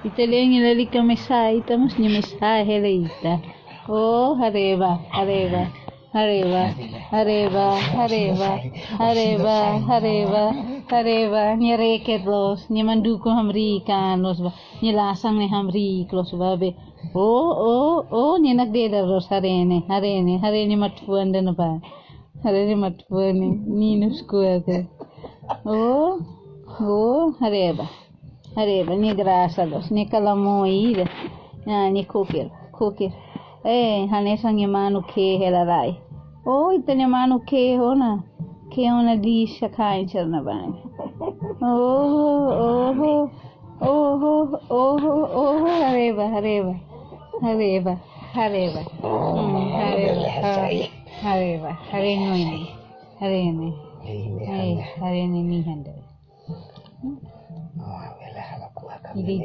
Italiano nilalica messaita, mas ni mensaje leita. Oh, arriba, arriba, arriba, arriba, arriba, arriba, arriba, arriba. Ni rekedos, ni manduko hamrikanos ba, ni lasang ni hamriklos ba be. Oh, ni nagdedaros harene, harene, harene matfuan na ba. Harene matfuan ni nuskuate. Arriba. Arriba, ni grasados, ni calamoida, ni cooker. Hanesang yamano ke helarai. Oh, itanya mano ke ona di shakain cherna bang. Arriba, arriba, arriba, arriba. Arriba, harene ni hande. Hindi